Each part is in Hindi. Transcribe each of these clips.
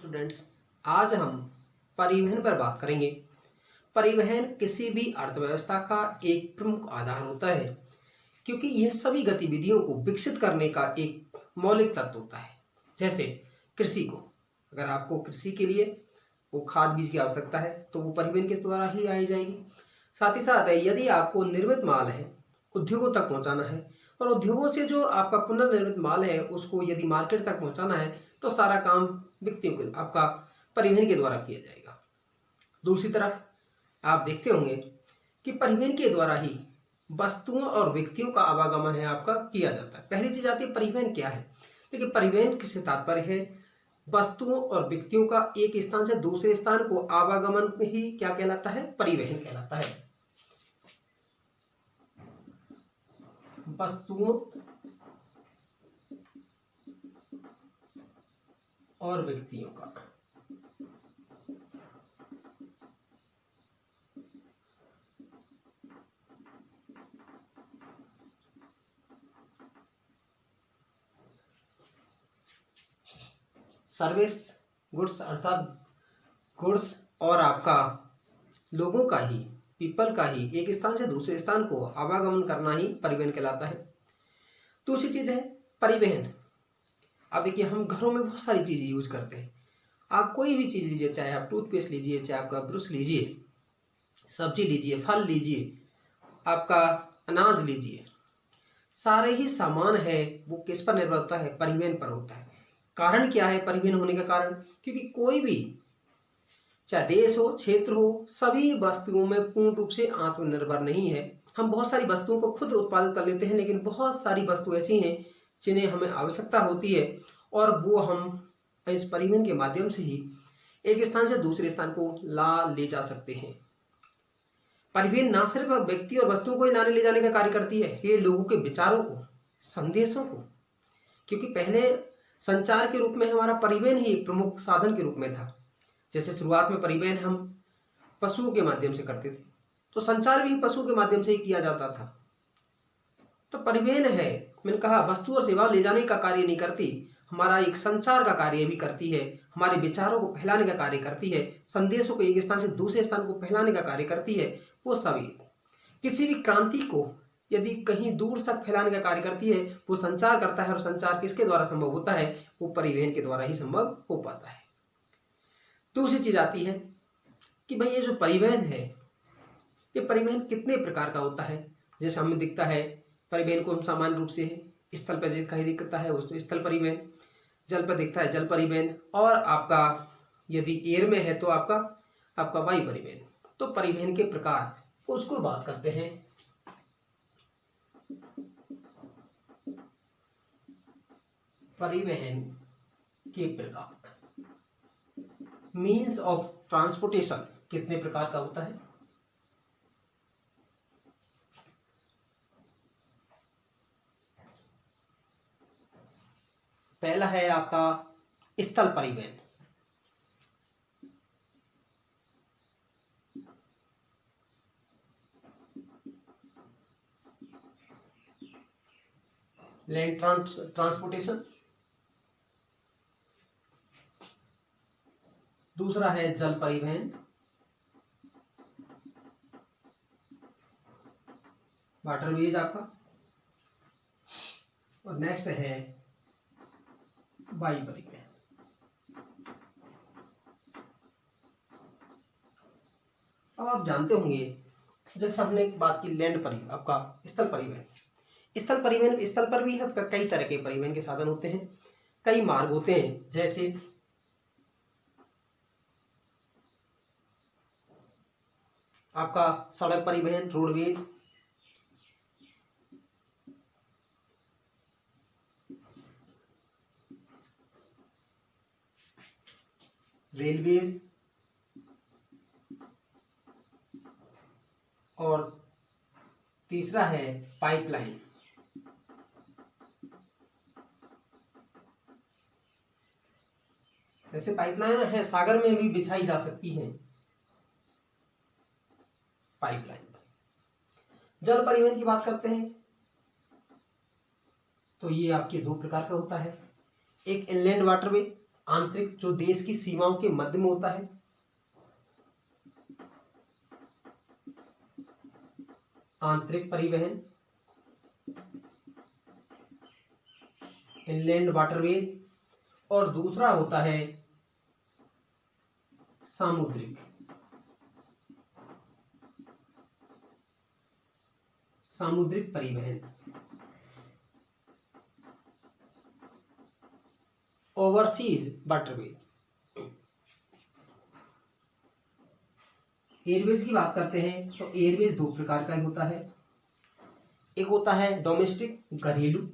स्टूडेंट्स, आज हम परिवहन पर बात करेंगे। परिवहन किसी भी अर्थव्यवस्था का एक प्रमुख आधार होता है, क्योंकि यह सभी गतिविधियों को विकसित करने का एक मौलिक तत्व होता है। जैसे कृषि को, अगर आपको कृषि के लिए वो खाद बीज की आवश्यकता है तो वो परिवहन के द्वारा ही आई जाएगी। साथ ही साथ यदि आपको निर्मित माल है उद्योगों तक पहुंचाना है, और उद्योगों से जो आपका पुनर्निर्मित माल है उसको यदि मार्केट तक पहुंचाना है तो सारा काम व्यक्तियों के आपका परिवहन के द्वारा किया जाएगा। दूसरी तरफ आप देखते होंगे कि परिवहन के द्वारा ही वस्तुओं और व्यक्तियों का आवागमन है आपका किया जाता है। पहली चीज आती है परिवहन क्या है। देखिए, परिवहन किससे तात्पर्य है, वस्तुओं और व्यक्तियों का एक स्थान से दूसरे स्थान को आवागमन ही क्या कहलाता है, परिवहन कहलाता है। वस्तुओं और व्यक्तियों का सर्विस गुड्स, अर्थात गुड्स और आपका लोगों का ही, पीपल का ही एक स्थान से दूसरे स्थान को आवागमन करना ही परिवहन कहलाता है। दूसरी चीज है परिवहन। अब देखिए, हम घरों में बहुत सारी चीजें यूज करते हैं। आप कोई भी चीज लीजिए, चाहे आप टूथपेस्ट लीजिए, चाहे आपका ब्रश लीजिए, सब्जी लीजिए, फल लीजिए, आपका अनाज लीजिए, सारे ही सामान है वो किस पर निर्भर होता है, परिवहन पर होता है। कारण क्या है परिवहन होने का कारण, क्योंकि कोई भी चाहे देश हो, क्षेत्र हो, सभी वस्तुओं में पूर्ण रूप से आत्मनिर्भर नहीं है। हम बहुत सारी वस्तुओं को खुद उत्पादित कर लेते हैं, लेकिन बहुत सारी वस्तु ऐसी हैं जिन्हें हमें आवश्यकता होती है और वो हम इस परिवहन के माध्यम से ही एक स्थान से दूसरे स्थान को ले जा सकते हैं। परिवहन ना सिर्फ व्यक्ति और वस्तुओं को ही लाने ले जाने का कार्य करती है, ये लोगों के विचारों को, संदेशों को, क्योंकि पहले संचार के रूप में हमारा परिवहन ही एक प्रमुख साधन के रूप में था। जैसे शुरुआत में परिवहन हम पशुओं के माध्यम से करते थे, तो संचार भी पशुओं के माध्यम से ही किया जाता था। तो परिवहन है, मैंने कहा, वस्तु और सेवा ले जाने का कार्य नहीं करती, हमारा एक संचार का कार्य भी करती है, हमारे विचारों को फैलाने का कार्य करती है, संदेशों को एक स्थान से दूसरे स्थान को फैलाने का कार्य करती है। वो सभी किसी भी क्रांति को यदि कहीं दूर तक फैलाने का कार्य करती है, वो संचार करता है। और संचार किसके द्वारा संभव होता है, वो परिवहन के द्वारा ही संभव हो पाता है। दूसरी चीज आती है कि भाई ये जो परिवहन है, ये परिवहन कितने प्रकार का होता है। जैसे हमें दिखता है परिवहन को हम सामान्य रूप से स्थल पर कहीं दिखता है उसको स्थल परिवहन, जल पर दिखता है जल परिवहन, और आपका यदि एयर में है तो आपका वायु परिवहन। तो परिवहन के प्रकार उसको बात करते हैं। परिवहन के प्रकार, मीन्स ऑफ ट्रांसपोर्टेशन कितने प्रकार का होता है। पहला है आपका स्थल परिवहन। Land transportation. दूसरा है जल परिवहन, वाटरवेज आपका। और नेक्स्ट है वायु परिवहन। अब आप जानते होंगे, जैसे हमने बात की लैंड परिवहन, आपका स्थल परिवहन। स्थल पर भी आपका कई तरह के परिवहन के साधन होते हैं, कई मार्ग होते हैं। जैसे आपका सड़क परिवहन, रोडवेज, रेलवेज, और तीसरा है पाइपलाइन। जैसे पाइपलाइन है सागर में भी बिछाई जा सकती है पाइपलाइन। जल परिवहन की बात करते हैं तो ये आपके दो प्रकार का होता है, एक इनलैंड वाटरवे आंतरिक, जो देश की सीमाओं के मध्य में होता है। आंतरिक परिवहन, इनलैंड वाटरवेज। और दूसरा होता है सामुद्रिक, सामुद्रिक परिवहन, ओवरसीज वाटरवेज। एयरवेज की बात करते हैं तो एयरवेज दो प्रकार का ही होता है। एक होता है डोमेस्टिक, घरेलू,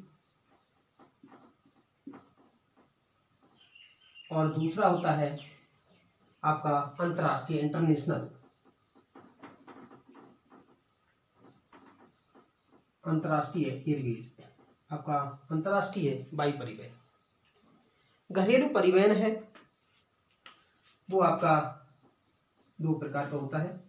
और दूसरा होता है आपका अंतर्राष्ट्रीय, इंटरनेशनल। अंतर्राष्ट्रीय एयरवेज आपका अंतर्राष्ट्रीय वायु परिवहन। घरेलू परिवहन है वो आपका दो प्रकार का होता है।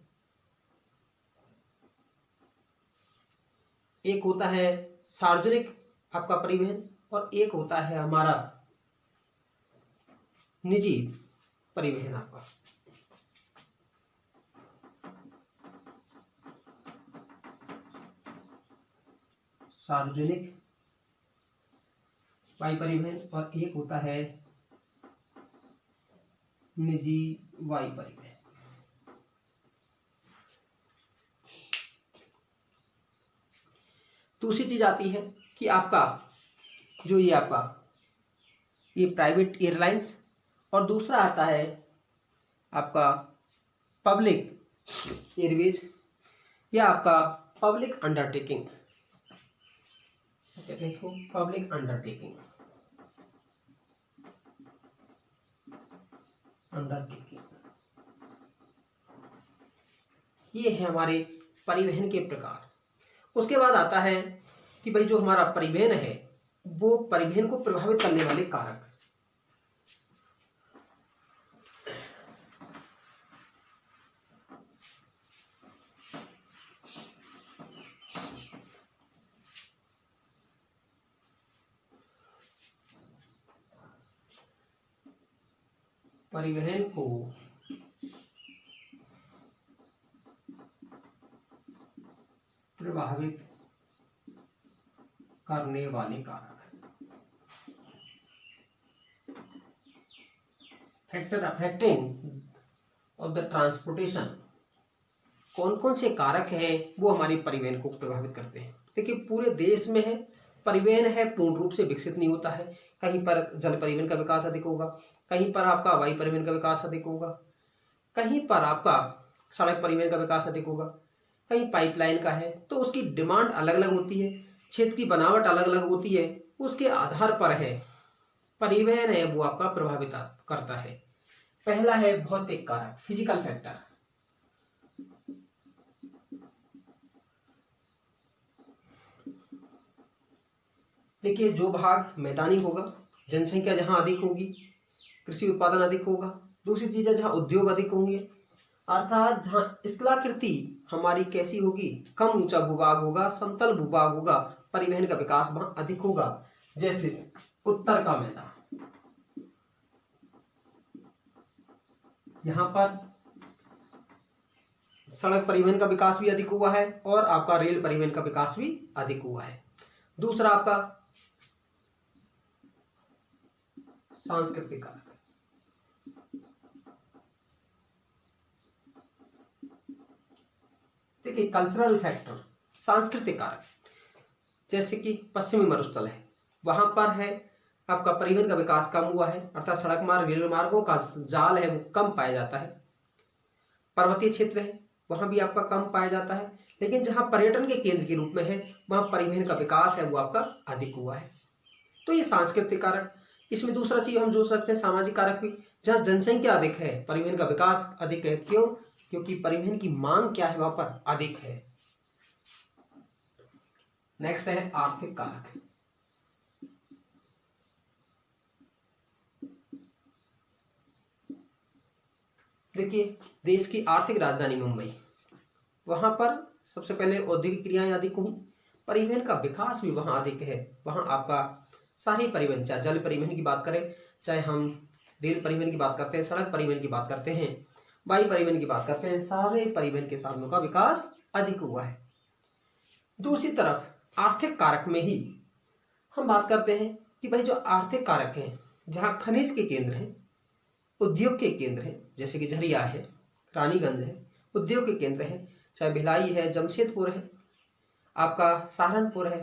एक होता है सार्वजनिक आपका परिवहन, और एक होता है हमारा निजी परिवहन आपका। सार्वजनिक वायु परिवहन, और एक होता है निजी वायु परिवहन। दूसरी चीज आती है कि आपका जो ये आपका ये प्राइवेट एयरलाइंस, और दूसरा आता है आपका पब्लिक एयरवेज, या आपका पब्लिक अंडरटेकिंग, कहते हैं इसको पब्लिक अंडरटेकिंग। ये है हमारे परिवहन के प्रकार। उसके बाद आता है कि भाई जो हमारा परिवहन है वो परिवहन को प्रभावित करने वाले कारक। परिवहन को प्रभावित करने वाले कारक, factor affecting of the transportation. कौन कौन से कारक हैं वो हमारे परिवहन को प्रभावित करते हैं। देखिए पूरे देश में है परिवहन है पूर्ण रूप से विकसित नहीं होता है। कहीं पर जल परिवहन का विकास अधिक होगा, कहीं पर आपका वायु परिवहन का विकास अधिक होगा, कहीं पर आपका सड़क परिवहन का विकास अधिक होगा, कहीं पाइपलाइन का है। तो उसकी डिमांड अलग अलग होती है, क्षेत्र की बनावट अलग अलग होती है, उसके आधार पर है परिवहन है वो आपका प्रभावित करता है। पहला है भौतिक कारक, फिजिकल फैक्टर। देखिए जो भाग मैदानी होगा, जनसंख्या जहां अधिक होगी, कृषि उत्पादन अधिक होगा। दूसरी चीज है जहां उद्योग अधिक होंगे, अर्थात जहां स्थलाकृति हमारी कैसी होगी, कम ऊंचा भूभाग होगा, समतल भूभाग होगा, परिवहन का विकास वहां अधिक होगा। जैसे उत्तर का मैदान, यहां पर सड़क परिवहन का विकास भी अधिक हुआ है और आपका रेल परिवहन का विकास भी अधिक हुआ है। दूसरा आपका सांस्कृतिक कारक। देखिए कल्चरल फैक्टर, सांस्कृतिक कारक, जैसे कि पश्चिमी मरुस्थल है, वहां पर है आपका परिवहन का विकास कम हुआ है, अर्थात सड़क मार्ग रेल मार्गों का जाल है वो कम पाया जाता है। पर्वतीय क्षेत्र है वहां भी आपका कम पाया जाता है, लेकिन जहां पर्यटन के केंद्र के रूप में है वहां परिवहन का विकास है वो आपका अधिक हुआ है। तो ये सांस्कृतिक कारक। इसमें दूसरा चीज हम जोड़ सकते हैं सामाजिक कारक भी, जहां जनसंख्या अधिक है परिवहन का विकास अधिक है। क्यों? क्योंकि परिवहन की मांग क्या है वहां पर अधिक है। नेक्स्ट है आर्थिक कारक। देखिए देश की आर्थिक राजधानी मुंबई, वहां पर सबसे पहले औद्योगिक क्रियाएं अधिक हुई, परिवहन का विकास भी वहां अधिक है। वहां आपका सारे परिवहन, चाहे जल परिवहन की बात करें, चाहे हम रेल परिवहन की बात करते हैं, सड़क परिवहन की बात करते हैं, वायु परिवहन की बात करते हैं, सारे परिवहन के साधनों का विकास अधिक हुआ है। दूसरी तरफ आर्थिक कारक में ही हम बात करते हैं कि भाई जो आर्थिक कारक हैं, जहाँ खनिज के केंद्र हैं, उद्योग के केंद्र हैं, जैसे कि झरिया है, रानीगंज है, उद्योग के केंद्र हैं, चाहे भिलाई है, जमशेदपुर है, आपका सहारनपुर है,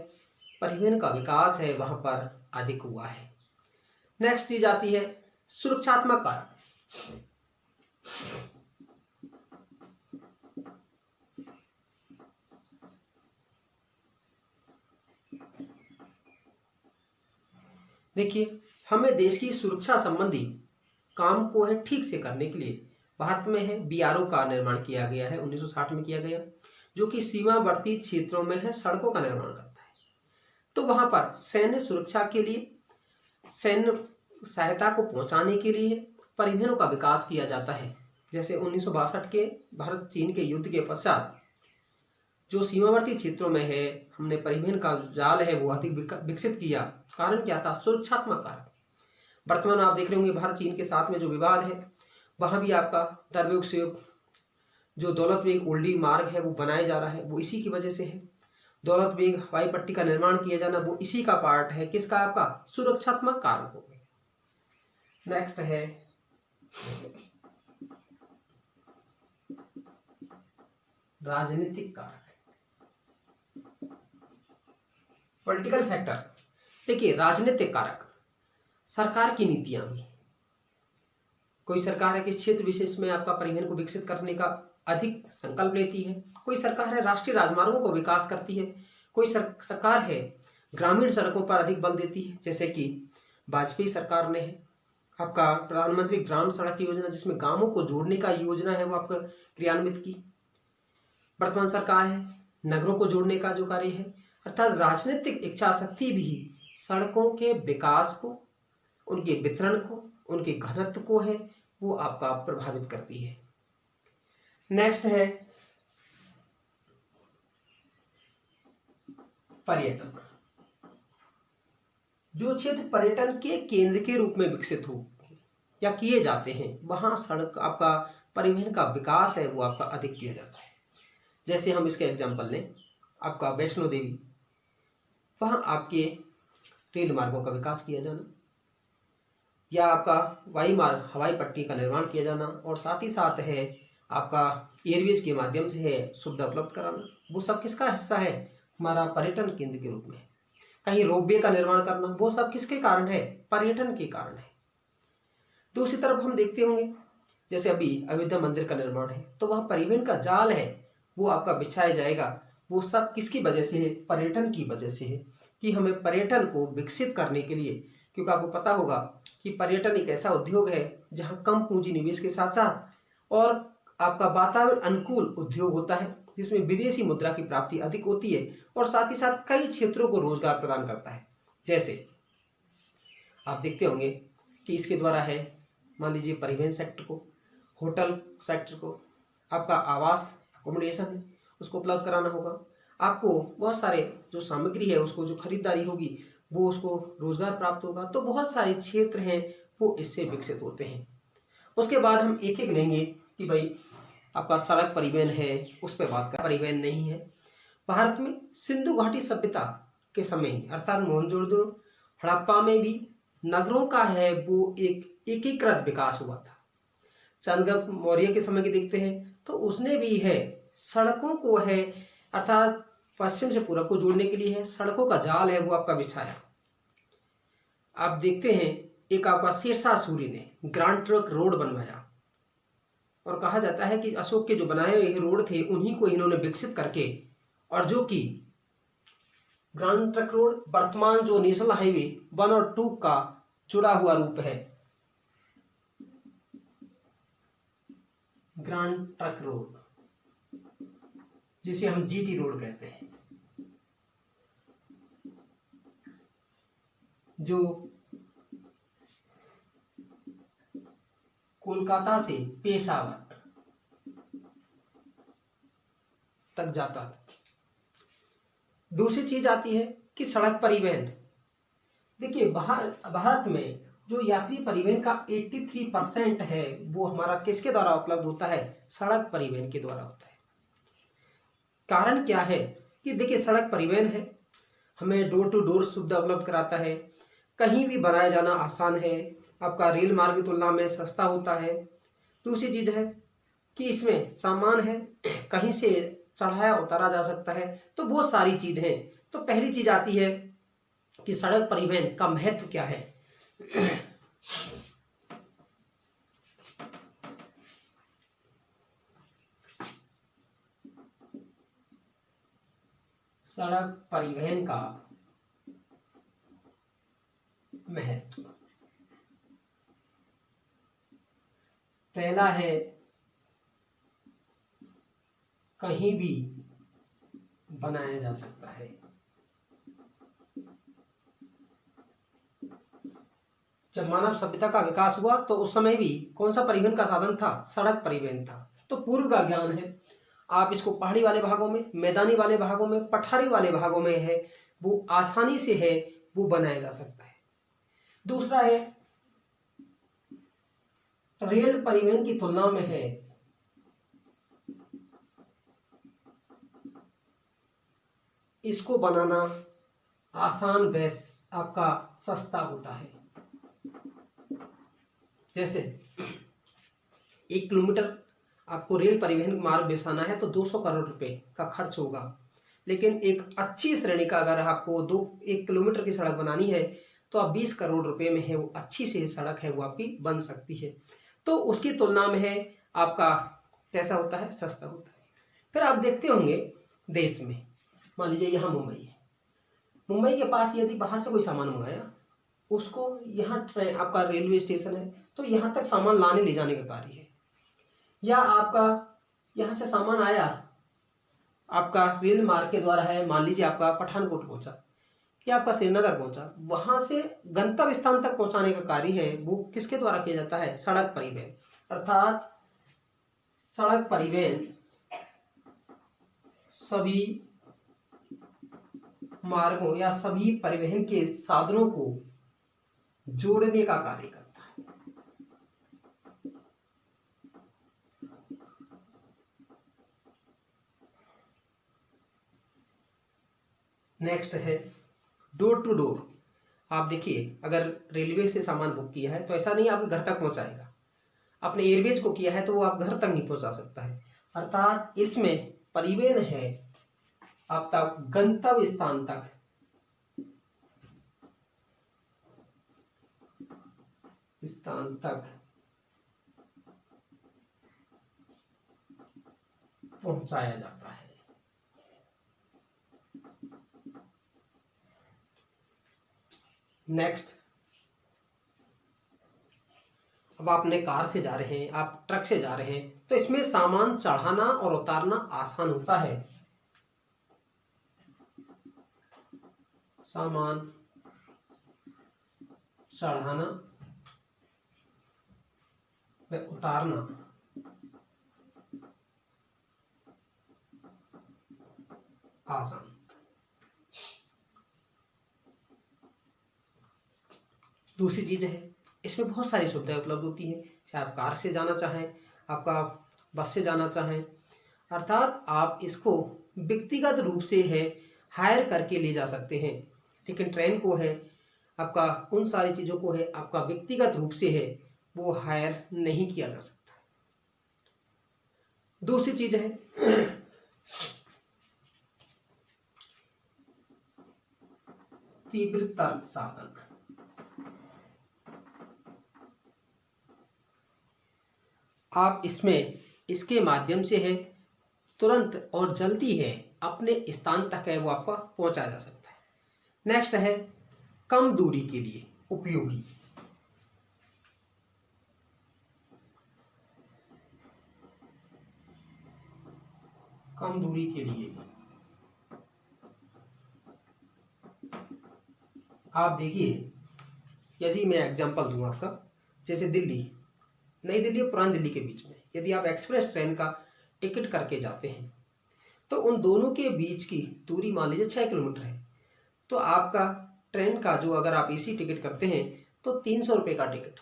परिवहन का विकास है वहाँ पर अधिक हुआ है। नेक्स्ट चीज आती है सुरक्षात्मक कारक। देखिए, हमें देश की सुरक्षा संबंधी काम को है ठीक से करने के लिए भारत में है बीआरओ का निर्माण किया गया है, 1960 में किया गया, जो कि सीमावर्ती क्षेत्रों में है सड़कों का निर्माण करता है। तो वहां पर सैन्य सुरक्षा के लिए, सैन्य सहायता को पहुंचाने के लिए परिवहनों का विकास किया जाता है। जैसे 1962 के भारत चीन के युद्ध के पश्चात जो सीमावर्ती क्षेत्रों में है, हमने परिवहन का जाल है वो अधिक विकसित किया। कारण क्या था? सुरक्षात्मक कारक। वर्तमान आप देख रहे होंगे भारत चीन के साथ में जो विवाद है, वहां भी आपका दरबेग से जो दौलत बेग ओल्डी मार्ग है वो बनाया जा रहा है, वो इसी की वजह से है। दौलत बेग हवाई पट्टी का निर्माण किया जाना वो इसी का पार्ट है। किसका? आपका सुरक्षात्मक कारक हो गया। नेक्स्ट है राजनीतिक कारक, पॉलिटिकल फैक्टर। देखिए, राजनीतिक कारक सरकार की नीतियां भी, कोई सरकार है किस क्षेत्र विशेष में आपका परिवहन को विकसित करने का अधिक संकल्प लेती है, कोई सरकार है राष्ट्रीय राजमार्गों को विकास करती है, कोई सरकार है ग्रामीण सड़कों पर अधिक बल देती है, जैसे कि वाजपेयी सरकार ने है आपका प्रधानमंत्री ग्राम सड़क योजना, जिसमें गांवों को जोड़ने का योजना है वो आपका क्रियान्वित की। वर्तमान सरकार है नगरों को जोड़ने का जो कार्य है, अर्थात राजनीतिक इच्छा शक्ति भी सड़कों के विकास को, उनके वितरण को, उनके घनत्व को है वो आपका प्रभावित करती है। नेक्स्ट है पर्यटन। जो क्षेत्र पर्यटन के केंद्र के रूप में विकसित हो या किए जाते हैं, वहां सड़क आपका परिवहन का विकास है वो आपका अधिक किया जाता है। जैसे हम इसके एग्जांपल लें, आपका वैष्णो देवी, वहां आपके रेल मार्गों का विकास किया जाना, या आपका वायु मार्ग हवाई पट्टी का निर्माण किया जाना, और साथ ही साथ है आपका एयरवेज के माध्यम से है सुविधा उपलब्ध कराना, वो सब किसका हिस्सा है? हमारा पर्यटन केंद्र के रूप में। कहीं रोपवे का निर्माण करना, वो सब किसके कारण है? पर्यटन के कारण है। दूसरी तरफ हम देखते होंगे, जैसे अभी अयोध्या मंदिर का निर्माण है, तो वहाँ परिवहन का जाल है वो आपका बिछाया जाएगा, वो सब किसकी वजह से है? पर्यटन की वजह से है। कि हमें पर्यटन को विकसित करने के लिए, क्योंकि आपको पता होगा कि पर्यटन एक ऐसा उद्योग है जहाँ कम पूंजी निवेश के साथ साथ और आपका वातावरण अनुकूल उद्योग होता है, जिसमें विदेशी मुद्रा की प्राप्ति अधिक होती है और साथ ही साथ कई क्षेत्रों को रोजगार प्रदान करता है। जैसे आप देखते होंगे कि इसके द्वारा है, मान लीजिए परिवहन सेक्टर को, होटल सेक्टर को, आपका आवास अकोमोडेशन है उसको उपलब्ध कराना होगा, आपको बहुत सारे जो सामग्री है उसको जो खरीदारी होगी वो उसको रोजगार प्राप्त होगा। तो बहुत सारे क्षेत्र हैं वो इससे विकसित होते हैं। उसके बाद हम एक एक लेंगे कि भाई आपका सड़क परिवहन है, उस पर बात कर, परिवहन नहीं है। भारत में सिंधु घाटी सभ्यता के समय ही, अर्थात मोहनजोदड़ो हड़प्पा में भी नगरों का है वो एक एकीकृत विकास हुआ था। चंद्रगुप्त मौर्य के समय के देखते हैं तो उसने भी है सड़कों को है, अर्थात पश्चिम से पूरब को जोड़ने के लिए है सड़कों का जाल है वो आपका बिछाया। आप देखते हैं एक आपका शेरशाह सूरी ने ग्रांड ट्रंक रोड बनवाया, और कहा जाता है कि अशोक के जो बनाए हुए रोड थे उन्हीं को इन्होंने विकसित करके, और जो कि ग्रांड ट्रंक रोड वर्तमान जो नेशनल हाईवे 1 और 2 का जुड़ा हुआ रूप है, ग्रांड ट्रंक रोड जिसे हम जीटी रोड कहते हैं, जो कोलकाता से पेशावर तक जाता था। दूसरी चीज आती है कि सड़क परिवहन। देखिए भारत में जो यात्री परिवहन का 83% है वो हमारा किसके द्वारा उपलब्ध होता है? सड़क परिवहन के द्वारा होता है। कारण क्या है कि देखिए, सड़क परिवहन है, हमें डोर टू डोर सुविधा उपलब्ध कराता है, कहीं भी बनाया जाना आसान है, आपका रेल मार्ग की तुलना में सस्ता होता है। दूसरी चीज़ है कि इसमें सामान है, कहीं से चढ़ाया उतारा जा सकता है, तो बहुत सारी चीज़ हैं। तो पहली चीज़ आती है कि सड़क परिवहन का महत्व क्या है। सड़क परिवहन का महत्व, पहला है कहीं भी बनाया जा सकता है। जब मानव सभ्यता का विकास हुआ तो उस समय भी कौन सा परिवहन का साधन था? सड़क परिवहन था। तो पूर्व का ज्ञान है, आप इसको पहाड़ी वाले भागों में, मैदानी वाले भागों में, पठारी वाले भागों में है, वो आसानी से है वो बनाया जा सकता है। दूसरा है रेल परिवहन की तुलना में है इसको बनाना आसान, बेस आपका सस्ता होता है। जैसे 1 किलोमीटर आपको रेल परिवहन मार्ग बिछाना है तो 200 करोड़ रुपए का खर्च होगा, लेकिन एक अच्छी श्रेणी का अगर आपको 1 किलोमीटर की सड़क बनानी है तो आप 20 करोड़ रुपए में है वो अच्छी से सड़क है वो आपकी बन सकती है। तो उसकी तुलना में है आपका कैसा होता है? सस्ता होता है। फिर आप देखते होंगे देश में, मान लीजिए यहाँ मुंबई है, मुंबई के पास यदि बाहर से कोई सामान मंगाया, उसको यहाँ ट्रेन, आपका रेलवे स्टेशन है तो यहाँ तक सामान लाने ले जाने का कार्य है, या आपका यहाँ से सामान आया आपका रेल मार्ग के द्वारा है, मान लीजिए आपका पठानकोट पहुंचा या आपका श्रीनगर पहुंचा, वहां से गंतव्य स्थान तक पहुंचाने का कार्य है वो किसके द्वारा किया जाता है? सड़क परिवहन। अर्थात सड़क परिवहन सभी मार्गों या सभी परिवहन के साधनों को जोड़ने का कार्य करता है। नेक्स्ट है डोर टू डोर। आप देखिए, अगर रेलवे से सामान बुक किया है तो ऐसा नहीं आपके घर तक पहुंचाएगा, आपने एयरवेज को किया है तो वो आप घर तक नहीं पहुंचा सकता है। अर्थात इसमें परिवहन है आप तक गंतव्य स्थान तक पहुंचाया जाता है। नेक्स्ट, अब आपने कार से जा रहे हैं, आप ट्रक से जा रहे हैं, तो इसमें सामान चढ़ाना और उतारना आसान होता है। सामान चढ़ाना व उतारना आसान। दूसरी चीज है इसमें बहुत सारी सुविधाएं उपलब्ध होती हैं, चाहे आप कार से जाना चाहें, आपका बस से जाना चाहें, अर्थात आप इसको व्यक्तिगत रूप से है हायर करके ले जा सकते हैं। लेकिन ट्रेन को है आपका उन सारी चीज़ों को है आपका व्यक्तिगत रूप से है वो हायर नहीं किया जा सकता। दूसरी चीज है तीव्र तर्क साधन। आप इसमें इसके माध्यम से है तुरंत और जल्दी है अपने स्थान तक है वो आपका पहुंचाया जा सकता है। नेक्स्ट है कम दूरी के लिए उपयोगी। कम दूरी के लिए आप देखिए, यदि मैं एग्जांपल दूं आपका, जैसे दिल्ली, नई दिल्ली और पुरानी दिल्ली के बीच में यदि आप एक्सप्रेस ट्रेन का टिकट करके जाते हैं तो उन दोनों के बीच की दूरी मान लीजिए 6 किलोमीटर है, तो आपका ट्रेन का जो अगर आप एसी टिकट करते हैं तो 300 रुपये का टिकट।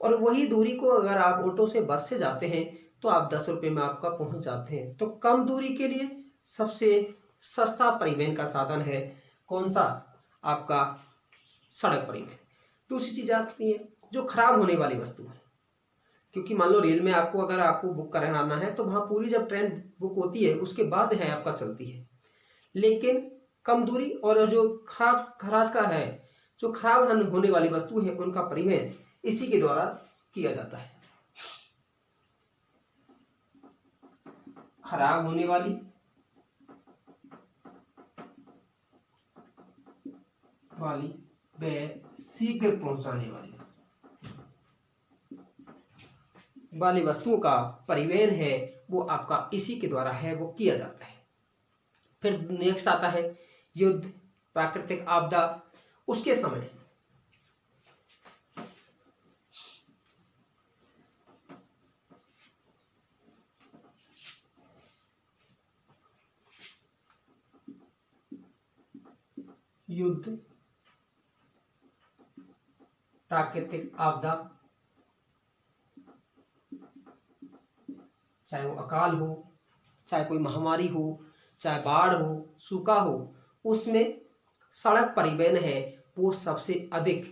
और वही दूरी को अगर आप ऑटो से, बस से जाते हैं तो आप 10 रुपये में आपका पहुंच जाते हैं। तो कम दूरी के लिए सबसे सस्ता परिवहन का साधन है कौन सा? आपका सड़क परिवहन। दूसरी चीज़ आती है जो खराब होने वाली वस्तु है, क्योंकि मान लो रेल में अगर आपको बुक कराना है तो वहाँ पूरी जब ट्रेन बुक होती है उसके बाद है आपका चलती है। लेकिन कम दूरी और जो खराब का है, जो खराब होने वाली वस्तु है, उनका परिवहन इसी के द्वारा किया जाता है। खराब होने वाली व शीघ्र पहुंचाने वाली वस्तुओं का परिवहन है वो आपका इसी के द्वारा है वो किया जाता है। फिर नेक्स्ट आता है युद्ध, प्राकृतिक आपदा। उसके समय युद्ध, प्राकृतिक आपदा, चाहे वो अकाल हो, चाहे कोई महामारी हो, चाहे बाढ़ हो, सूखा हो, उसमें सड़क परिवहन है वो सबसे अधिक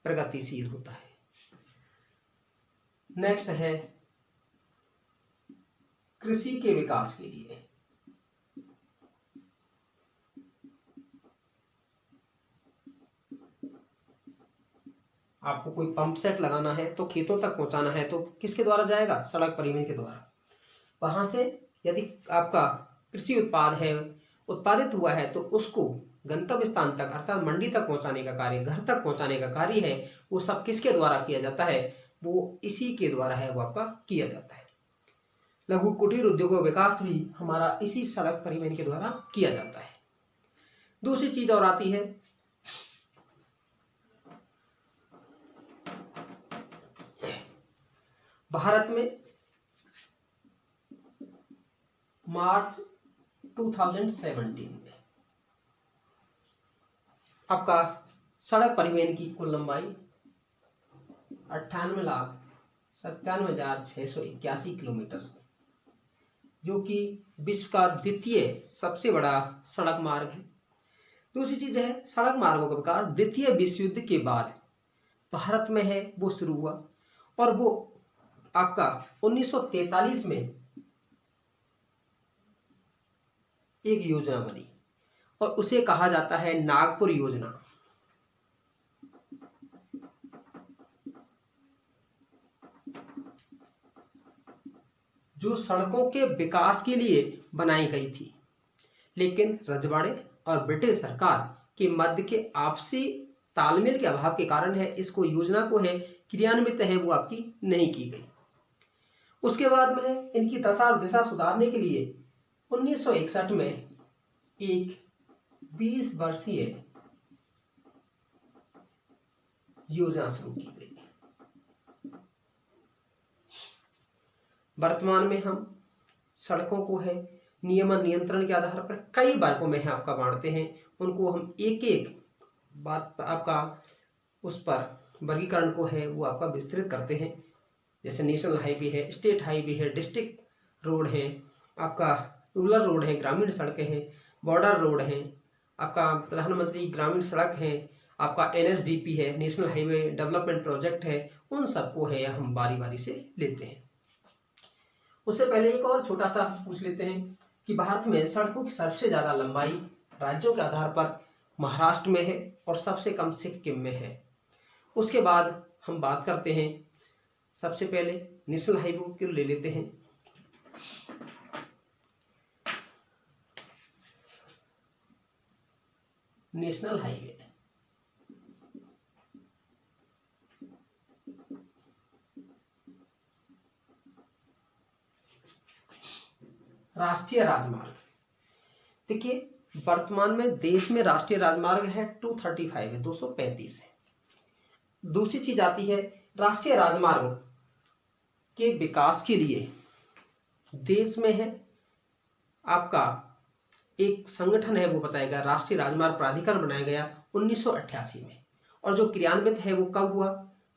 प्रगतिशील होता है। नेक्स्ट है कृषि के विकास के लिए। आपको कोई पंप सेट लगाना है तो खेतों तक पहुंचाना है तो किसके द्वारा जाएगा? सड़क परिवहन के द्वारा। वहां से यदि आपका कृषि उत्पाद है, उत्पादित हुआ है, तो उसको गंतव्य स्थान तक अर्थात मंडी तक पहुंचाने का कार्य, घर तक पहुंचाने का कार्य है वो सब किसके द्वारा किया जाता है? वो इसी के द्वारा है वो आपका किया जाता है। लघु कुटीर उद्योगों का विकास भी हमारा इसी सड़क परिवहन के द्वारा किया जाता है। दूसरी चीज और आती है भारत में मार्च 2017 में आपका सड़क परिवहन की कुल लंबाई 98,97,681 किलोमीटर, जो कि विश्व का द्वितीय सबसे बड़ा सड़क मार्ग है। दूसरी चीज है सड़क मार्गों का विकास द्वितीय विश्व युद्ध के बाद भारत में है वो शुरू हुआ, और वो आपका 1943 में एक योजना बनी और उसे कहा जाता है नागपुर योजना। जो सड़कों के विकास के लिए बनाई गई थी, लेकिन रजवाड़े और ब्रिटिश सरकार के मध्य के आपसी तालमेल के अभाव के कारण है इसको योजना को है क्रियान्वित है वो आपकी नहीं की गई। उसके बाद में इनकी दशा और दिशा सुधारने के लिए 1961 में एक 20 वर्षीय योजना शुरू की गई। वर्तमान में हम सड़कों को है नियमन नियंत्रण के आधार पर कई वर्गों में है आपका बांटते हैं, उनको हम एक एक बात आपका उस पर वर्गीकरण को है वो आपका विस्तृत करते हैं। जैसे नेशनल हाईवे है, स्टेट हाईवे है, डिस्ट्रिक्ट रोड है, आपका रूरल रोड है, ग्रामीण सड़कें हैं, बॉर्डर रोड हैं, आपका प्रधानमंत्री ग्रामीण सड़क है, आपका NSDP है, नेशनल हाईवे डेवलपमेंट प्रोजेक्ट है। उन सबको है हम बारी बारी से लेते हैं। उससे पहले एक और छोटा सा पूछ लेते हैं कि भारत में सड़कों की सबसे ज्यादा लंबाई राज्यों के आधार पर महाराष्ट्र में है और सबसे कम सिक्किम में है। उसके बाद हम बात करते हैं, सबसे पहले नेशनल हाईवे को ले लेते हैं। नेशनल हाईवे राष्ट्रीय राजमार्ग। देखिए वर्तमान में देश में राष्ट्रीय राजमार्ग है 235 है, 235 है। दूसरी चीज आती है राष्ट्रीय राजमार्ग के विकास के लिए देश में है आपका एक संगठन है वो बताएगा, राष्ट्रीय राजमार्ग प्राधिकरण बनाया गया 1988 में, और जो क्रियान्वित है वो कब हुआ,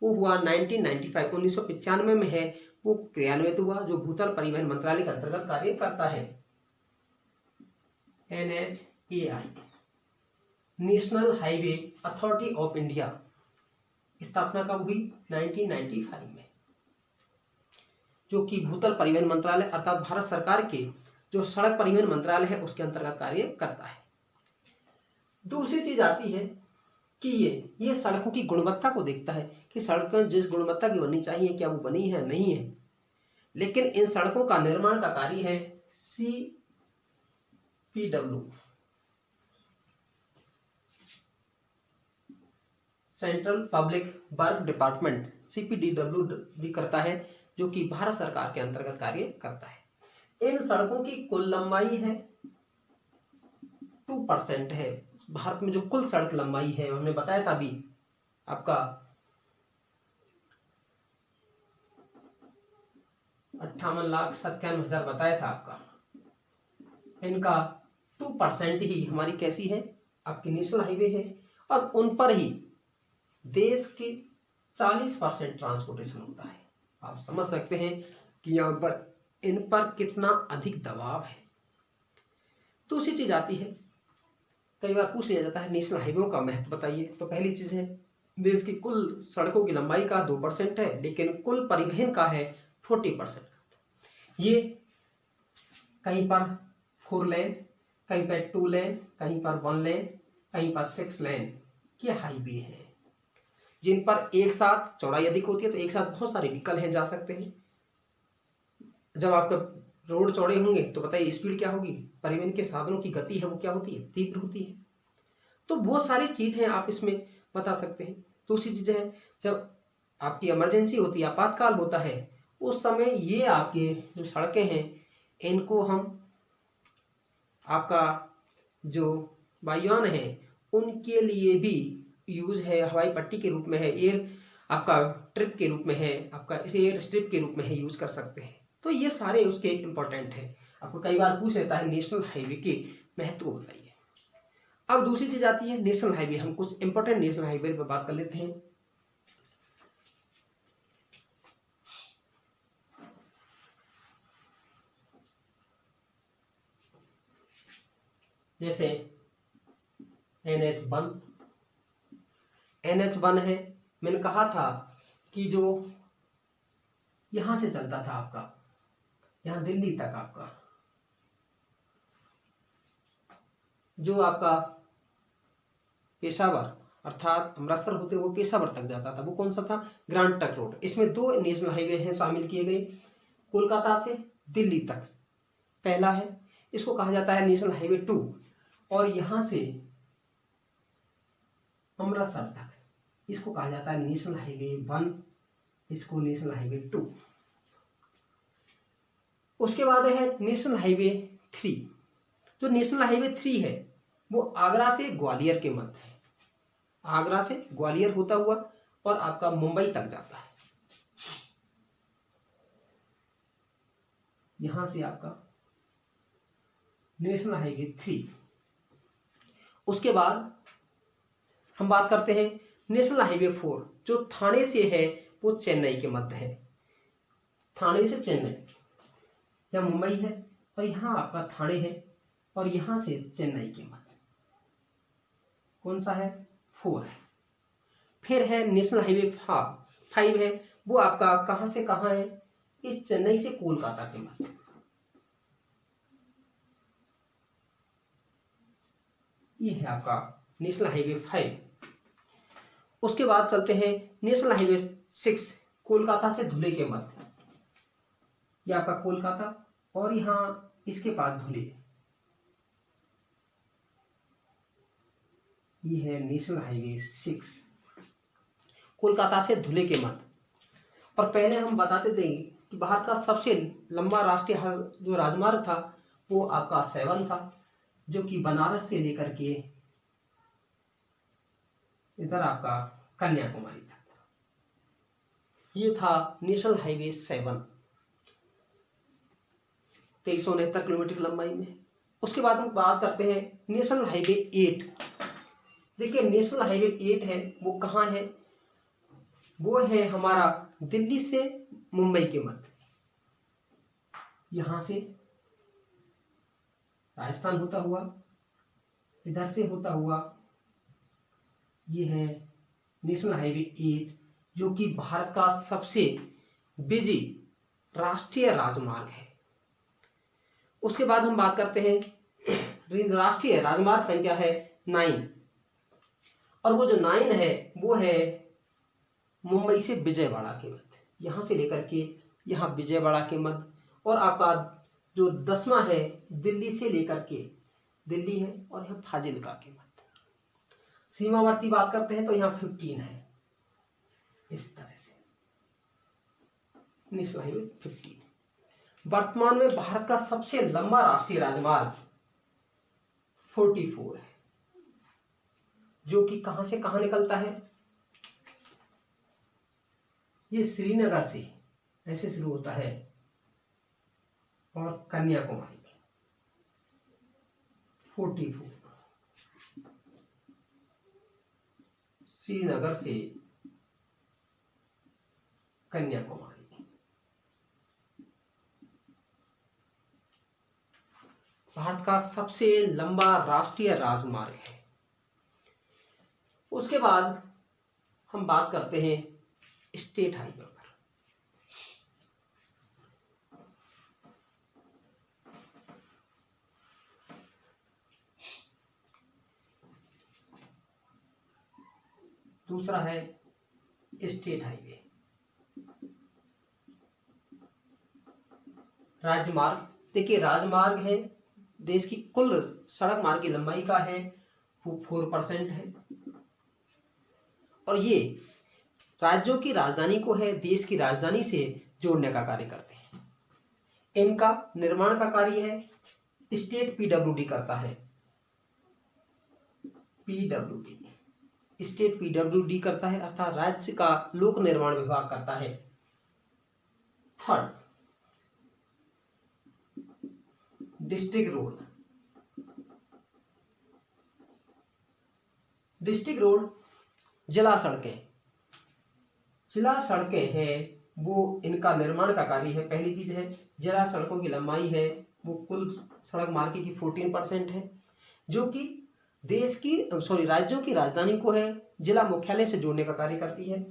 वो हुआ 1995 1995 में है वो क्रियान्वित हुआ, जो भूतल परिवहन मंत्रालय के अंतर्गत कार्य करता है। NHAI national highway authority of India स्थापना कब हुई, 1995 में, जो कि भूतल परिवहन मंत्रालय अर्थात भारत सरकार के जो सड़क परिवहन मंत्रालय है उसके अंतर्गत कार्य करता है। दूसरी चीज आती है कि ये सड़कों की गुणवत्ता को देखता है कि सड़कें जिस गुणवत्ता की बननी चाहिए क्या वो बनी है नहीं है। लेकिन इन सड़कों का निर्माण का कार्य है CPW central public work department, CPDW भी करता है, जो कि भारत सरकार के अंतर्गत कार्य करता है। इन सड़कों की कुल लंबाई है 2% है। भारत में जो कुल सड़क लंबाई है हमने बताया था अभी आपका 58,97,000 बताया था आपका, इनका 2% ही हमारी कैसी है, आपकी नेशनल हाईवे है, और उन पर ही देश के 40% ट्रांसपोर्टेशन होता है। आप समझ सकते हैं कि यहाँ पर इन पर कितना अधिक दबाव है। दूसरी चीज आती है, कई बार पूछ लिया जाता है नेशनल हाईवे का महत्व बताइए। तो पहली चीज है देश की कुल सड़कों की लंबाई का 2% है, लेकिन कुल परिवहन का है 40%। ये कहीं पर 4 लेन, कहीं पर 2 लेन, कहीं पर 1 लेन, कहीं पर 6 लेन के हाईवे हैं, जिन पर एक साथ चौड़ाई अधिक होती है, तो एक साथ बहुत सारे व्हीकल हैं जा सकते हैं। जब आपका रोड चौड़े होंगे तो बताइए स्पीड क्या होगी, परिवहन के साधनों की गति है वो क्या होती है, तीव्र होती है। तो बहुत सारी चीज हैं आप इसमें बता सकते हैं। दूसरी चीज है जब आपकी इमरजेंसी होती है, आपातकाल होता है, उस समय ये आपके जो सड़कें हैं इनको हम आपका जो वायुयान है उनके लिए भी यूज है, हवाई पट्टी के रूप में है, एयर आपका ट्रिप के रूप में है, आपका इसे एयर स्ट्रिप के रूप में है यूज कर सकते हैं। तो ये सारे उसके इंपॉर्टेंट है। आपको कई बार पूछ लेता है नेशनल हाईवे के महत्व को बताइए। अब दूसरी चीज आती है नेशनल हाईवे। हम कुछ इंपॉर्टेंट नेशनल हाईवे पर बात कर लेते हैं। जैसे NH1 है, मैंने कहा था कि जो यहां से चलता था आपका यहां दिल्ली तक, आपका जो आपका पेशावर अर्थात अमृतसर होते हुए पेशावर तक जाता था, वो कौन सा था, ग्रैंड ट्रंक रोड। इसमें 2 नेशनल हाईवे हैं शामिल किए गए, कोलकाता से दिल्ली तक पहला है, इसको कहा जाता है नेशनल हाईवे 2, और यहां से अमृतसर तक इसको कहा जाता है नेशनल हाईवे 1, इसको नेशनल हाईवे 2। उसके बाद है नेशनल हाईवे 3। जो नेशनल हाईवे 3 है वो आगरा से ग्वालियर के मध्य है, आगरा से ग्वालियर होता हुआ और आपका मुंबई तक जाता है, यहां से आपका नेशनल हाईवे 3। उसके बाद हम बात करते हैं नेशनल हाईवे 4, जो थाने से है वो चेन्नई के मध्य है, थाने से चेन्नई या मुंबई है, और यहां आपका थाने है, और यहां से चेन्नई के मध्य कौन सा है, 4 है। फिर है नेशनल हाईवे 5 है, वो आपका कहां से कहां है, इस चेन्नई से कोलकाता के मध्य, ये है आपका नेशनल हाईवे 5। उसके बाद चलते हैं नेशनल हाईवे 6, कोलकाता से धुले के मध्य, ये आपका कोलकाता और यहां इसके पास धुले, ये है नेशनल हाईवे 6 कोलकाता से धुले के मध्य। और पहले हम बताते थे कि भारत का सबसे लंबा राष्ट्रीय जो राजमार्ग था वो आपका 7 था, जो कि बनारस से लेकर के इधर आपका कन्याकुमारी तक था, ये था नेशनल हाईवे 7, 2369 किलोमीटर की लंबाई में। उसके बाद हम बात करते हैं नेशनल हाईवे 8, देखिए नेशनल हाईवे 8 है वो कहाँ है, वो है हमारा दिल्ली से मुंबई के मध्य, यहां से राजस्थान होता हुआ, इधर से होता हुआ, ये है नेशनल हाईवे 8 जो कि भारत का सबसे बिजी राष्ट्रीय राजमार्ग है। उसके बाद हम बात करते हैं राष्ट्रीय राजमार्ग संख्या है 9, और वो जो 9 है वो है मुंबई से विजयवाड़ा के मध्य, यहां से लेकर के यहाँ विजयवाड़ा के मध्य, और आपका जो 10वां है दिल्ली से लेकर के दिल्ली है और यहाँ फाजिल्का के मध्य। सीमावर्ती बात करते हैं तो यहाँ 15 है, इस तरह से नेशनल हाईवे 15। वर्तमान में भारत का सबसे लंबा राष्ट्रीय राजमार्ग 44 है, जो कि कहां से कहां निकलता है, ये श्रीनगर से ऐसे शुरू होता है और कन्याकुमारी 44, श्रीनगर से कन्याकुमारी। भारत का सबसे लंबा राष्ट्रीय राजमार्ग है। उसके बाद हम बात करते हैं स्टेट हाईवे पर। दूसरा है स्टेट हाईवे। राजमार्ग, देखिए राजमार्ग है देश की कुल सड़क मार्ग की लंबाई का है वो 4% है, और ये राज्यों की राजधानी को है देश की राजधानी से जोड़ने का कार्य करते हैं। इनका निर्माण का कार्य है स्टेट पीडब्ल्यूडी करता है, पीडब्ल्यूडी स्टेट पीडब्ल्यूडी करता है, अर्थात राज्य का लोक निर्माण विभाग करता है। Third district road. District road जिला सड़कें, जिला सड़कें हैं वो इनका निर्माण का कार्य है। पहली चीज है जिला सड़कों की लंबाई है वो कुल सड़क मार्ग की 14% है, जो कि राज्यों की राजधानी को है जिला मुख्यालय से जोड़ने का कार्य करती है,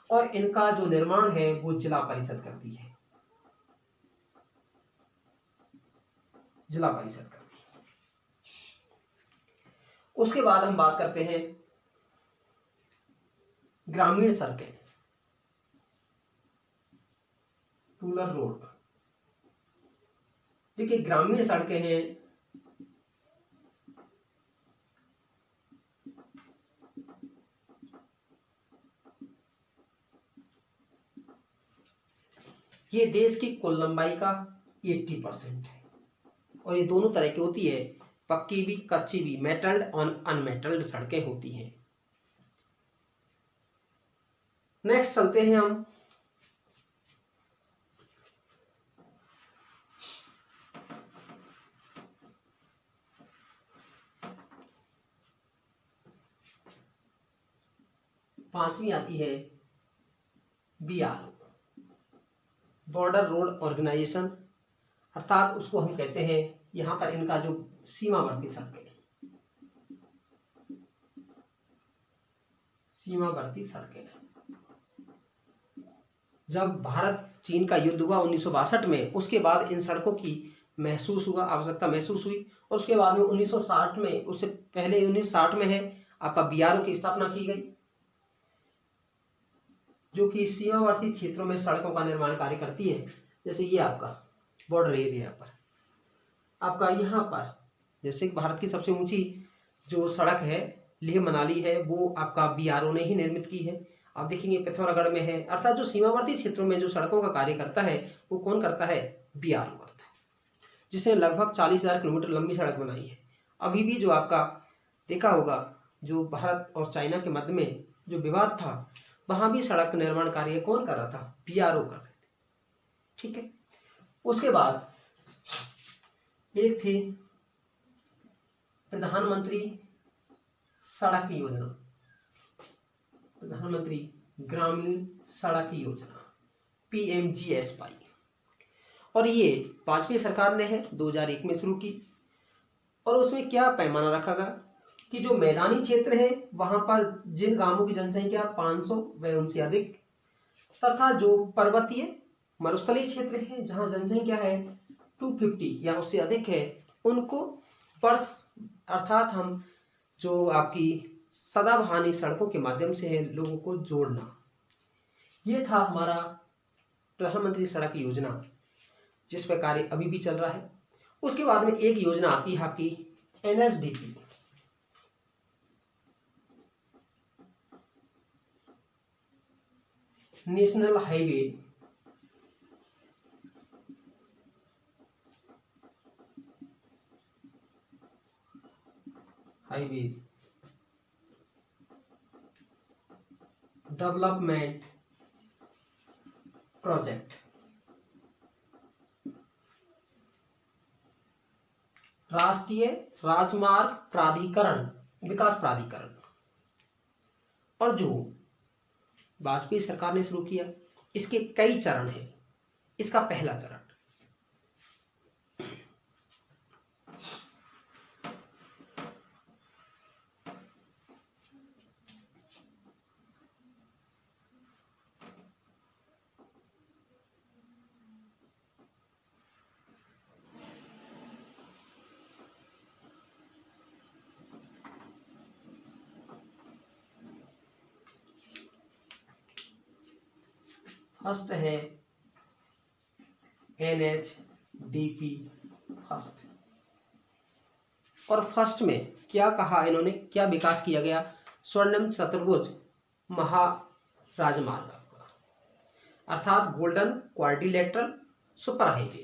और इनका जो निर्माण है वो जिला परिषद करती है, जिला परिषद करती है। उसके बाद हम बात करते हैं ग्रामीण सड़कें, रूरल रोड। देखिए ग्रामीण सड़कें हैं ये देश की कुल लंबाई का 80% है, और ये दोनों तरह की होती है, पक्की भी कच्ची भी, मेटल्ड और अनमेटल्ड सड़कें होती हैं। नेक्स्ट चलते हैं हम पांचवी आती है BRO, बॉर्डर रोड ऑर्गेनाइजेशन, अर्थात उसको हम कहते हैं यहां पर इनका जो सीमावर्ती सड़कें, सीमावर्ती सड़कें। जब भारत चीन का युद्ध हुआ 1962 में, उसके बाद इन सड़कों की आवश्यकता महसूस हुई, और उसके बाद में 1960 में, उससे पहले 1960 में है आपका BRO की स्थापना की गई, जो कि सीमावर्ती क्षेत्रों में सड़कों का निर्माण कार्य करती है। जैसे ये आपका बॉर्डर एरिया पर, आपका यहाँ पर जैसे भारत की सबसे ऊंची जो सड़क है लेह मनाली है वो आपका BRO ने ही निर्मित की है। आप देखेंगे पिथौरागढ़ में है, अर्थात जो सीमावर्ती क्षेत्रों में जो सड़कों का कार्य करता है वो कौन करता है, BRO करता है, जिसने लगभग 40,000 किलोमीटर लंबी सड़क बनाई है। अभी भी जो आपका देखा होगा जो भारत और चाइना के मध्य में जो विवाद था, वहां भी सड़क निर्माण कार्य कौन कर रहा था, BRO कर रहे थे। ठीक है, उसके बाद एक थी प्रधानमंत्री सड़क योजना, प्रधानमंत्री ग्रामीण सड़क योजना, PMGSY। और ये वाजपेयी सरकार ने है 2001 में शुरू की। और उसमें क्या पैमाना रखा गया कि जो मैदानी क्षेत्र है वहां पर जिन गांवों की जनसंख्या 500 व उनसे अधिक, तथा जो पर्वतीय मरुस्थलीय क्षेत्र है जहां जनसंख्या है 250 या उससे अधिक है, उनको वर्ष अर्थात हम जो आपकी सदाबहानी सड़कों के माध्यम से है लोगों को जोड़ना, ये था हमारा प्रधानमंत्री सड़क योजना, जिस पर कार्य अभी भी चल रहा है। उसके बाद में एक योजना आती है आपकी NSDP, national highway development project, राष्ट्रीय राजमार्ग प्राधिकरण विकास प्राधिकरण। और जो वाजपेयी सरकार ने शुरू किया, इसके कई चरण हैं। इसका पहला चरण फर्स्ट है NHDP फर्स्ट। और फर्स्ट में क्या कहा इन्होंने, क्या विकास किया गया? स्वर्णिम चतुर्भुज महाराजमार्ग आपका, अर्थात golden quadrilateral super highway,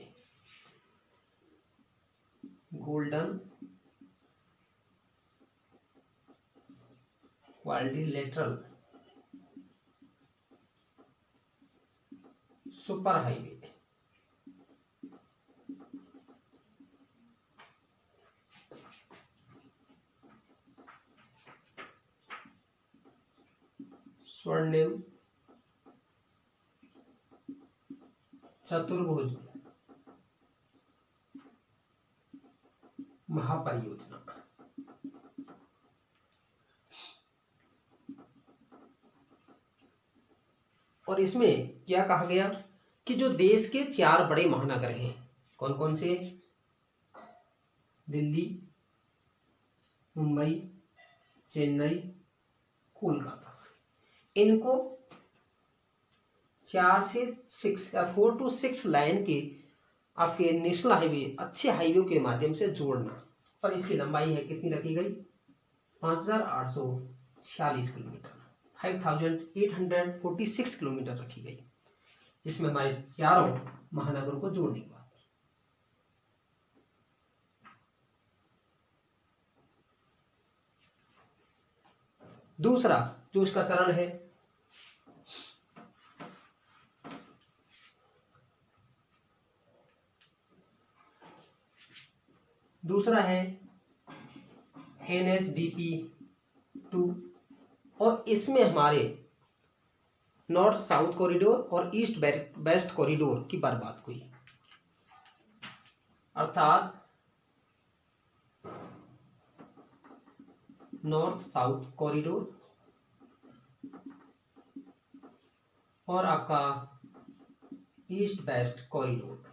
golden quadrilateral super highway. स्वर्णिम चतुर्भुज महापरियोजना। और इसमें क्या कहा गया कि जो देश के 4 बड़े महानगर हैं, कौन कौन से? दिल्ली, मुंबई, चेन्नई, कोलकाता, इनको 4 से 6 या 4 to 6 लाइन के आपके नेशनल हाईवे, अच्छे हाईवे के माध्यम से जोड़ना। और इसकी लंबाई है कितनी रखी गई? 5846 किलोमीटर, 5846 किलोमीटर रखी गई, जिसमें हमारे 4 महानगरों को जोड़ने की बात। दूसरा जो इसका चरण है, दूसरा है NHDP 2। और इसमें हमारे नॉर्थ साउथ कॉरिडोर और ईस्ट वेस्ट कॉरिडोर की बात हुई, अर्थात नॉर्थ साउथ कॉरिडोर और आपका ईस्ट वेस्ट कॉरिडोर।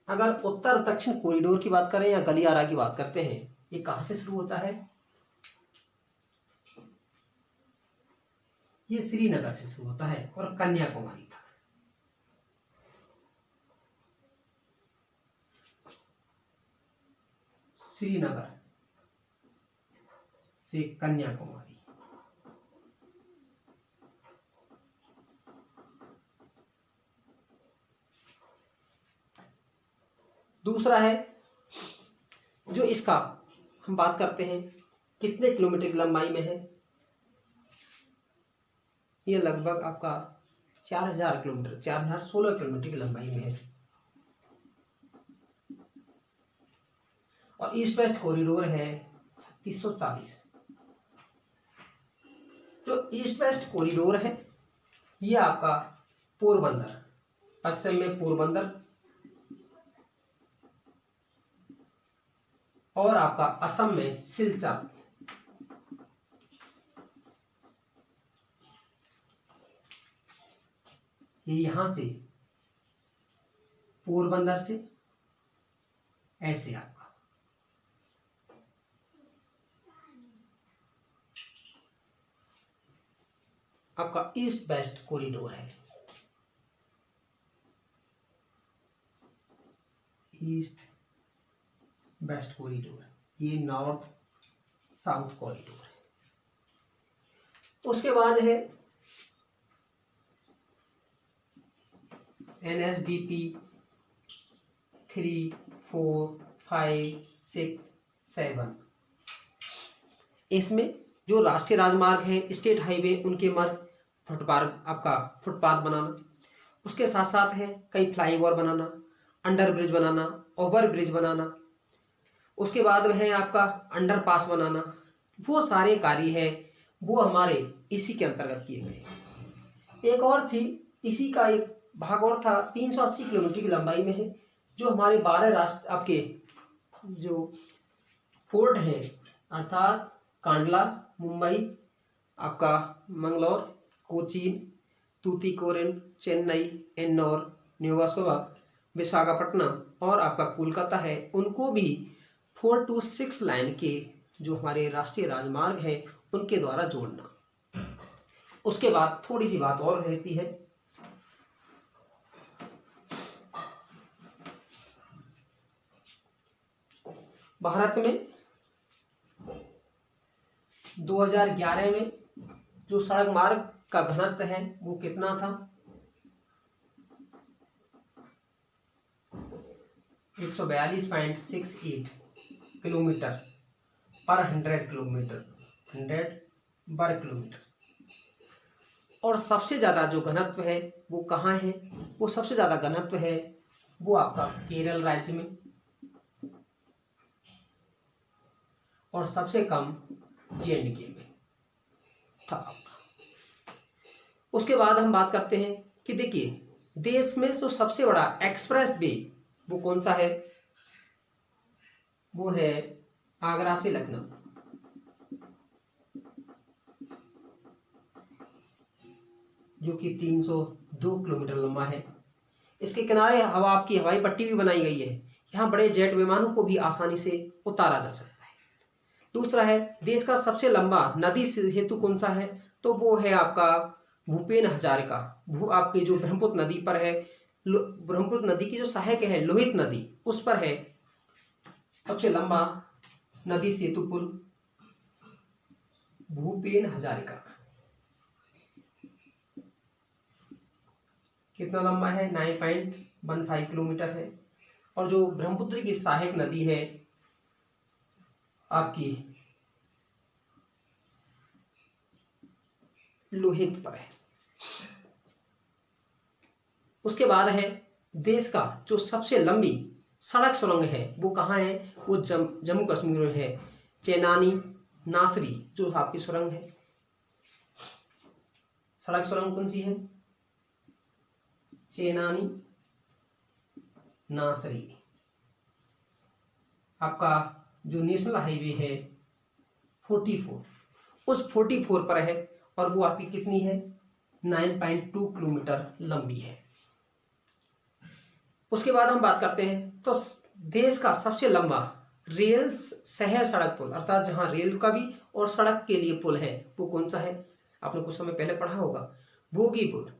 अगर उत्तर दक्षिण कॉरिडोर की बात करें या गलियारा की बात करते हैं, ये कहां से शुरू होता है? ये श्रीनगर से शुरू होता है और कन्याकुमारी तक। श्रीनगर से कन्याकुमारी। दूसरा है जो इसका हम बात करते हैं कितने किलोमीटर की लंबाई में है, ये लगभग आपका 4000 किलोमीटर, 4016 किलोमीटर की लंबाई में है। और ईस्ट वेस्ट कॉरिडोर है 3640। जो ईस्ट वेस्ट कॉरिडोर है ये आपका पोरबंदर, पश्चिम में पोरबंदर और आपका असम में सिलचर, ये यहां से पोरबंदर से ऐसे आपका ईस्ट वेस्ट कॉरिडोर है। ईस्ट वेस्ट कॉरिडोर, ये नॉर्थ साउथ कॉरिडोर है। उसके बाद है NSDP 3, 4, 5, 6, 7। इसमें जो राष्ट्रीय राजमार्ग हैं, स्टेट हाईवे, उनके मध्य फुटपाथ बनाना, उसके साथ साथ है कई फ्लाईओवर बनाना, अंडर ब्रिज बनाना, ओवर ब्रिज बनाना, उसके बाद है आपका अंडरपास बनाना। वो सारे कार्य है वो हमारे इसी के अंतर्गत किए गए। एक और थी, इसी का एक भाग और था, 380 किलोमीटर की लंबाई में है, जो हमारे 12 राष्ट्र आपके जो पोर्ट हैं, अर्थात कांडला, मुंबई, आपका मंगलौर, कोचीन, तूतीकोरिन, चेन्नई, एन्नौर, न्यूवासोवा, विशाखापट्टनम और आपका कोलकाता है, उनको भी 4 to 6 लाइन के जो हमारे राष्ट्रीय राजमार्ग हैं उनके द्वारा जोड़ना। उसके बाद थोड़ी सी बात और रहती है, भारत में 2011 में जो सड़क मार्ग का घनत्व है वो कितना था? 142.68 किलोमीटर पर 100 किलोमीटर, 100 वर्ग किलोमीटर। और सबसे ज़्यादा जो घनत्व है वो कहाँ है? वो सबसे ज़्यादा घनत्व है वो आपका केरल राज्य में, और सबसे कम J&K में था आपका। उसके बाद हम बात करते हैं कि देखिए देश में जो सबसे बड़ा एक्सप्रेस वे वो कौन सा है? वो है आगरा से लखनऊ, जो कि 302 किलोमीटर लंबा है। इसके किनारे आपकी हवाई पट्टी भी बनाई गई है, यहाँ बड़े जेट विमानों को भी आसानी से उतारा जा सकता है। दूसरा है, देश का सबसे लंबा नदी सेतु कौन सा है? तो वो है आपका भूपेन हजारिका, आपकी जो ब्रह्मपुत्र नदी पर है, ब्रह्मपुत्र नदी की जो सहायक है लोहित नदी, उस पर है सबसे लंबा नदी सेतु पुल भूपेन हजारिका। कितना लंबा है? 9.15 किलोमीटर है। और जो ब्रह्मपुत्र की सहायक नदी है आपकी लोहित पर है। उसके बाद है देश का जो सबसे लंबी सड़क सुरंग है वो कहाँ है? वो जम्मू कश्मीर में है, चेनानी नासरी जो आपकी सुरंग है। सड़क सुरंग कौन सी है? चेनानी नासरी। आपका जो नेशनल हाईवे है 44, उस 44 पर है, और वो आपकी कितनी है? 9.2 किलोमीटर लंबी है। उसके बाद हम बात करते हैं तो देश का सबसे लंबा रेल शहर सड़क पुल, अर्थात जहां रेल का भी और सड़क के लिए पुल है, वो कौन सा है? आपने कुछ समय पहले पढ़ा होगा, बोगीपुल।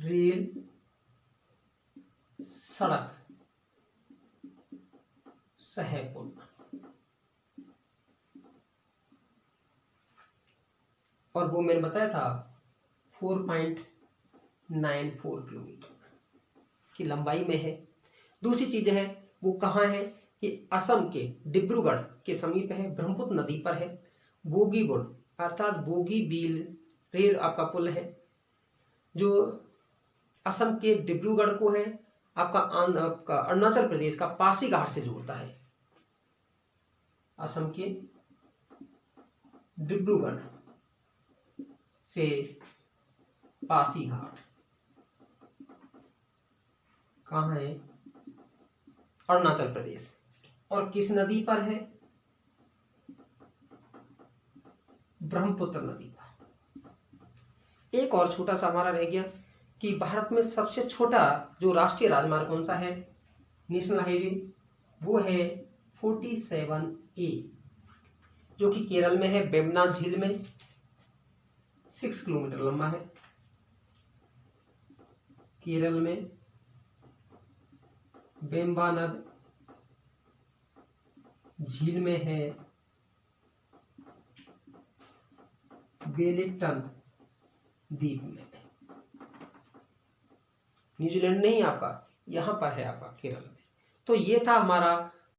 रेल सड़क शहर पुल। और वो मैंने बताया था 4.94 किलोमीटर की लंबाई में है। दूसरी चीज है वो कहाँ है? ये असम के डिब्रूगढ़ के समीप है, ब्रह्मपुत्र नदी पर है। बोगीबील अर्थात बोगीबील रेल आपका पुल है जो असम के डिब्रूगढ़ को है आपका अरुणाचल प्रदेश का पासीघाट से जोड़ता है। असम के डिब्रूगढ़ से पासीघाट कहाँ है? अरुणाचल प्रदेश। और किस नदी पर है? ब्रह्मपुत्र नदी पर। एक और छोटा सा हमारा रह गया कि भारत में सबसे छोटा जो राष्ट्रीय राजमार्ग कौन सा है, नेशनल हाईवे, वो है 47A जो कि केरल में है, वेम्बनाड झील में 6 किलोमीटर लंबा है। केरल में वेम्बनाड झील में है, वेलिंगटन द्वीप में। न्यूजीलैंड नहीं आपका, यहां पर है आपका केरल में। तो ये था हमारा